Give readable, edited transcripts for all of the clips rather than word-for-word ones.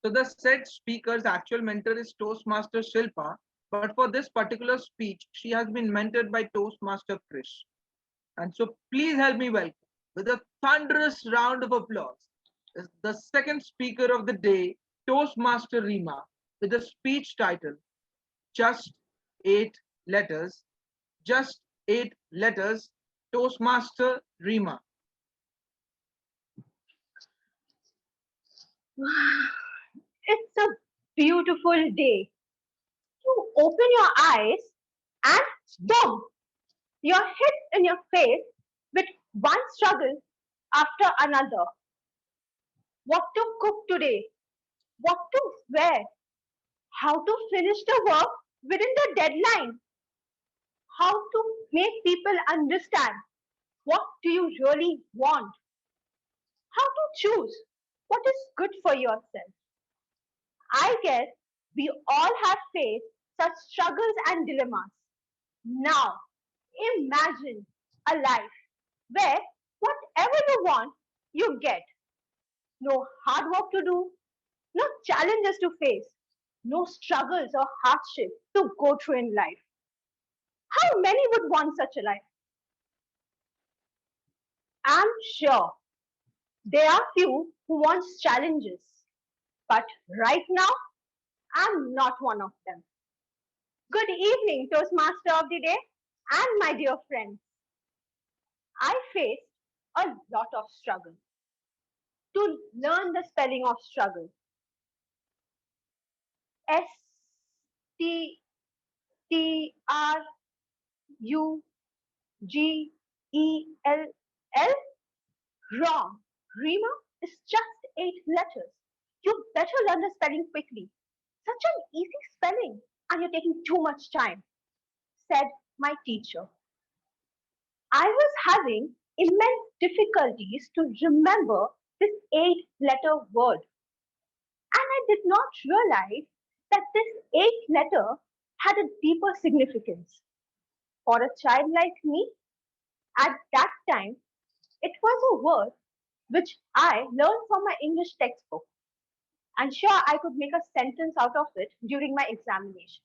So the said speaker's actual mentor is Toastmaster Shilpa, but for this particular speech, she has been mentored by Toastmaster Krish. And so please help me welcome with a thunderous round of applause is the second speaker of the day, Toastmaster Rima, with a speech title Just Eight Letters. Just Eight Letters, Toastmaster Rima. It's a beautiful day. You open your eyes and boom, you're hit in your face with one struggle after another. What to cook today? What to wear? How to finish the work within the deadline? How to make people understand what do you really want? How to choose what is good for yourself? I guess we all have faced such struggles and dilemmas. Now, imagine a life where whatever you want, you get. No hard work to do, no challenges to face, no struggles or hardship to go through in life. How many would want such a life? I'm sure there are few who want challenges, but right now, I'm not one of them. Good evening, Toastmaster of the day, and my dear friends. I faced a lot of struggle to learn the spelling of struggle. Struggll. Wrong. Rima is just 8 letters. You better learn the spelling quickly. Such an easy spelling, and you're taking too much time, said my teacher. I was having immense difficulties to remember this 8 letter word, and I did not realize that this 8 letter had a deeper significance. For a child like me, at that time, it was a word which I learned from my English textbook, and sure I could make a sentence out of it during my examination.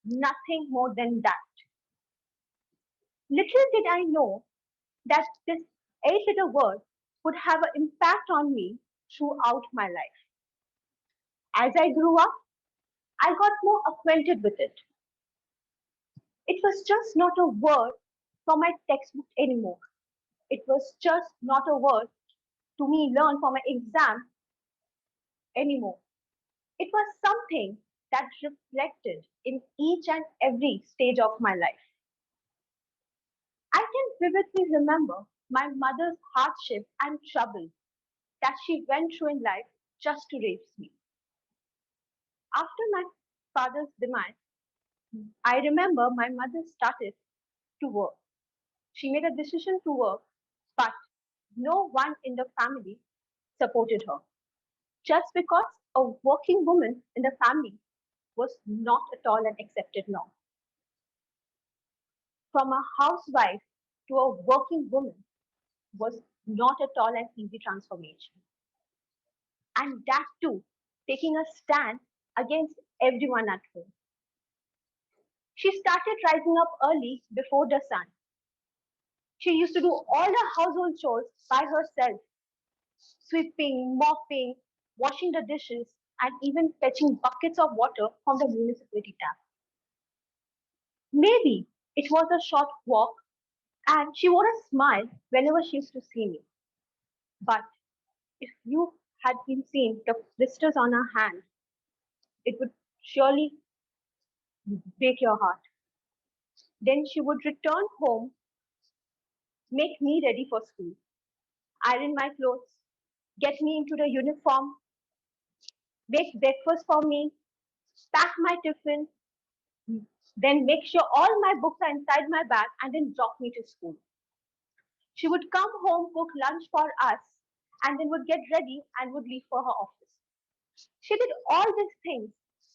Nothing more than that. Little did I know that this 8 letter word would have an impact on me throughout my life. As I grew up, I got more acquainted with it. It was just not a word from my textbook anymore. It was just not a word to me learned for my exam anymore. It was something that reflected in each and every stage of my life. I can vividly remember my mother's hardship and trouble that she went through in life just to raise me. After my father's demise, I remember my mother started to work. She made a decision to work, but no one in the family supported her. Just because a working woman in the family was not at all an accepted norm. From a housewife to a working woman was not at all an easy transformation. And that too, taking a stand against everyone at home. She started rising up early before the sun. She used to do all the household chores by herself, sweeping, mopping, washing the dishes, and even fetching buckets of water from the municipality tap. Maybe it was a short walk, and she wore a smile whenever she used to see me. But if you had been seeing the blisters on her hand, it would surely break your heart. Then she would return home, make me ready for school, iron my clothes, get me into the uniform, make breakfast for me, pack my tiffin, then make sure all my books are inside my bag, and then drop me to school. She would come home, cook lunch for us, and then would get ready and would leave for her office. She did all these things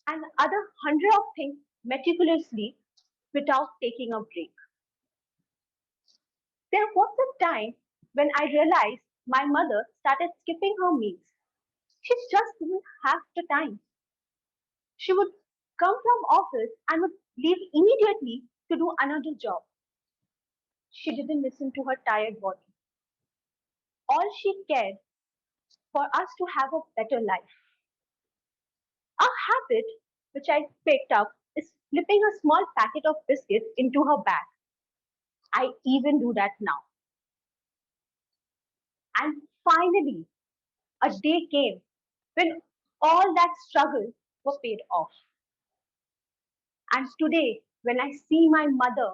and other hundred of things meticulously without taking a break. There was a time when I realized my mother started skipping her meals. She just didn't have the time. She would come from office and would leave immediately to do another job. She didn't listen to her tired body. All she cared for us to have a better life. A habit which I picked up is slipping a small packet of biscuits into her bag. I even do that now. And finally, a day came when all that struggle was paid off. And today, when I see my mother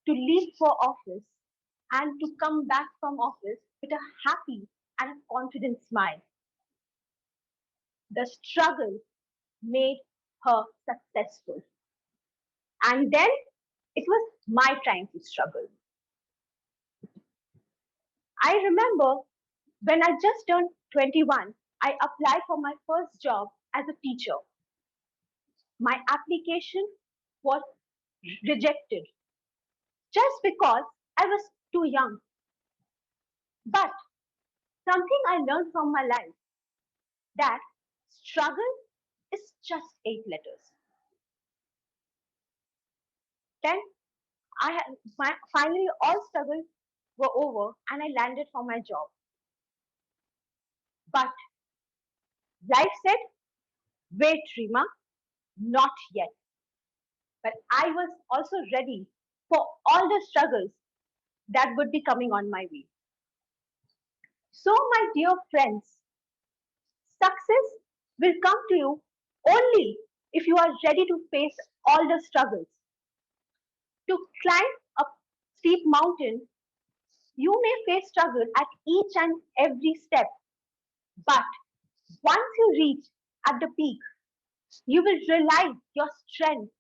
to leave for office and to come back from office with a happy and a confident smile, the struggle made her successful. And then it was my time to struggle. I remember when I just turned 21, I applied for my first job as a teacher. My application was rejected just because I was too young. But something I learned from my life that struggle is just 8 letters. Then finally all struggles were over and I landed for my job. But life said, wait, Rima, not yet. But I was also ready for all the struggles that would be coming on my way. So, my dear friends, success will come to you only if you are ready to face all the struggles. To climb a steep mountain, you may face struggle at each and every step, but once you reach at the peak, you will realize your strength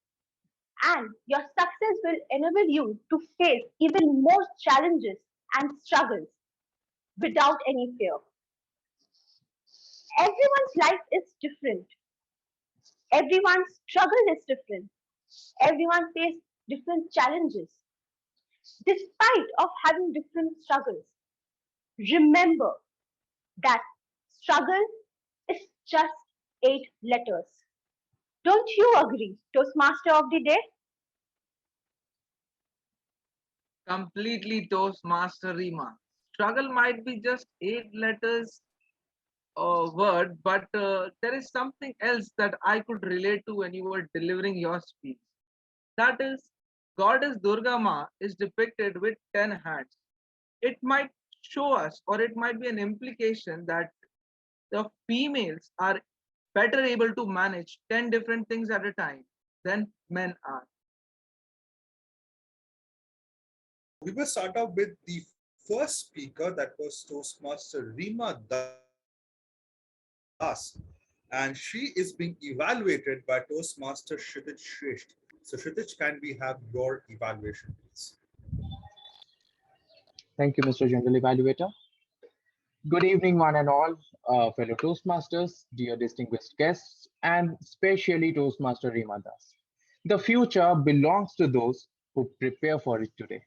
and your success will enable you to face even more challenges and struggles without any fear. Everyone's life is different. Everyone's struggle is different. Everyone faces different challenges. Despite of having different struggles, remember that struggle is just 8 letters. Don't you agree, Toastmaster of the day? Completely Toastmaster Rima. Struggle might be just 8 letters word, but there is something else that I could relate to when you were delivering your speech. That is, Goddess Durga Ma is depicted with 10 hands. It might show us, or it might be an implication that the females are better able to manage 10 different things at a time than men are. We will start off with the first speaker, that was Toastmaster Rima Das, and she is being evaluated by Toastmaster Kshitij Shresht. So Kshitij, can we have your evaluation, please? Thank you, Mr. General Evaluator. Good evening, one and all, fellow Toastmasters, dear distinguished guests, and especially Toastmaster Rima Das. The future belongs to those who prepare for it today.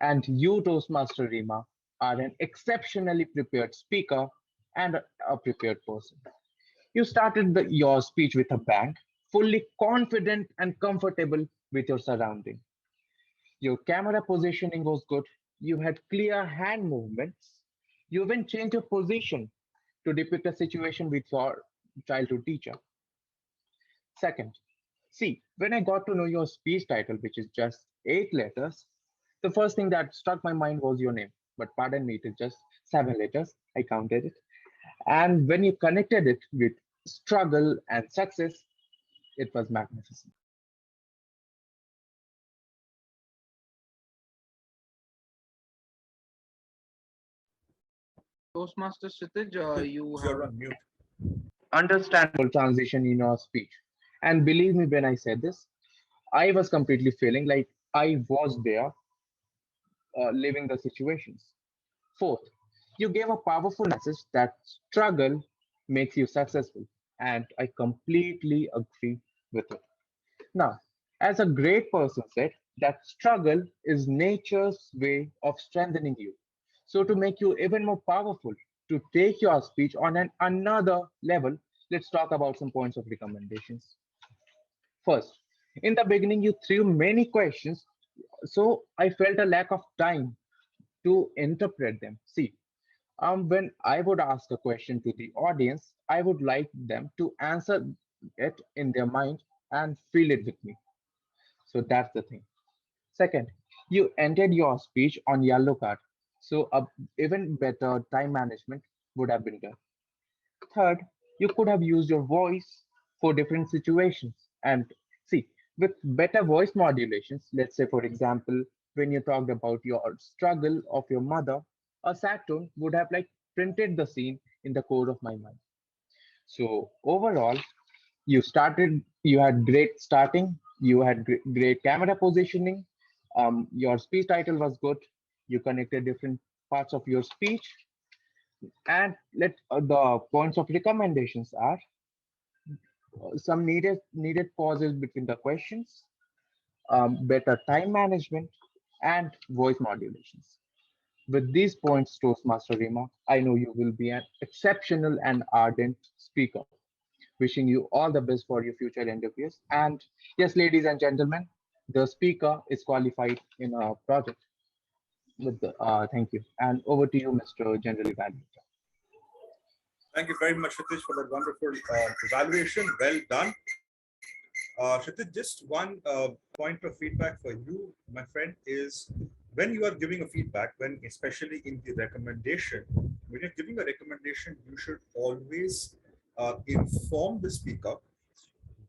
And you, Toastmaster Rima, are an exceptionally prepared speaker and a prepared person. You started your speech with a bang, fully confident and comfortable with your surrounding. Your camera positioning was good. You had clear hand movements. You even changed your position to depict a situation with your childhood teacher. Second, see, when I got to know your speech title, which is just 8 letters, the first thing that struck my mind was your name. But pardon me, it is just 7 letters. I counted it. And when you connected it with struggle and success, it was magnificent. Toastmaster Kshitij, you You're have. on mute. Understandable transition in your speech. And believe me when I said this, I was completely feeling like I was there living the situations. Fourth, you gave a powerful message that struggle makes you successful. And I completely agree with it. Now, as a great person said, that struggle is nature's way of strengthening you. So, to make you even more powerful, to take your speech on another level, let's talk about some points of recommendations. First, in the beginning, you threw many questions, so I felt a lack of time to interpret them. See, when I would ask a question to the audience, I would like them to answer it in their mind and feel it with me. So that's the thing. Second, you ended your speech on yellow card, so a even better time management would have been done. Third, you could have used your voice for different situations. And see, with better voice modulations, let's say, for example, when you talked about your struggle of your mother, a sad tone would have like printed the scene in the core of my mind. So overall, you had great starting, you had great camera positioning, your speech title was good, you connected different parts of your speech, and let the points of recommendations are some needed pauses between the questions, better time management, and voice modulations. With these points, Toastmaster Rima, I know you will be an exceptional and ardent speaker. Wishing you all the best for your future endeavors. And yes, ladies and gentlemen, the speaker is qualified in a project. Thank you. And over to you, Mr. General Evaluator. Thank you very much, Shitish, for that wonderful evaluation. Well done. Shitish, just one point of feedback for you, my friend, is when you are giving a feedback, when especially in the recommendation, when you're giving a recommendation, you should always inform the speaker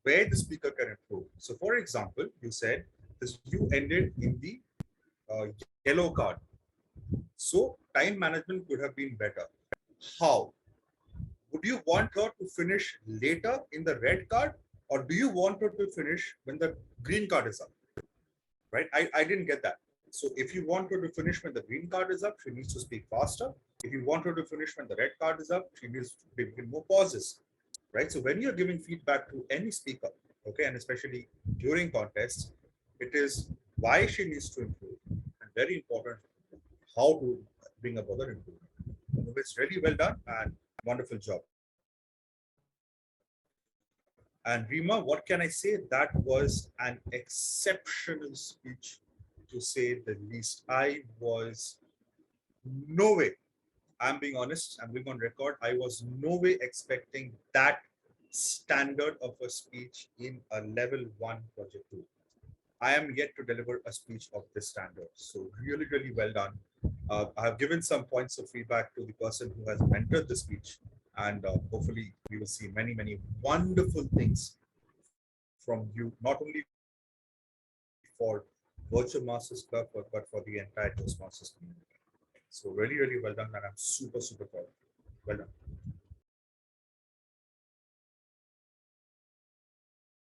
where the speaker can improve. So, for example, you said this you ended in the yellow card. So, time management could have been better. How? Would you want her to finish later in the red card, or do you want her to finish when the green card is up? Right? I didn't get that. So if you want her to finish when the green card is up, she needs to speak faster. If you want her to finish when the red card is up, she needs to begin more pauses. Right? So when you're giving feedback to any speaker, okay, and especially during contests, it is why she needs to improve, and very important, how to bring about the improvement. So it's really well done and wonderful job. And Rima, what can I say? That was an exceptional speech, to say the least. I was no way, I'm being honest, I'm being on record, I was no way expecting that standard of a speech in a level 1 project 2. I am yet to deliver a speech of this standard. So really, really well done. I have given some points of feedback to the person who has mentored the speech, and hopefully we will see many, many wonderful things from you, not only for Virtuomasters Club, but for the entire Toastmasters community. So really, really well done, and I'm super, super proud. Well done.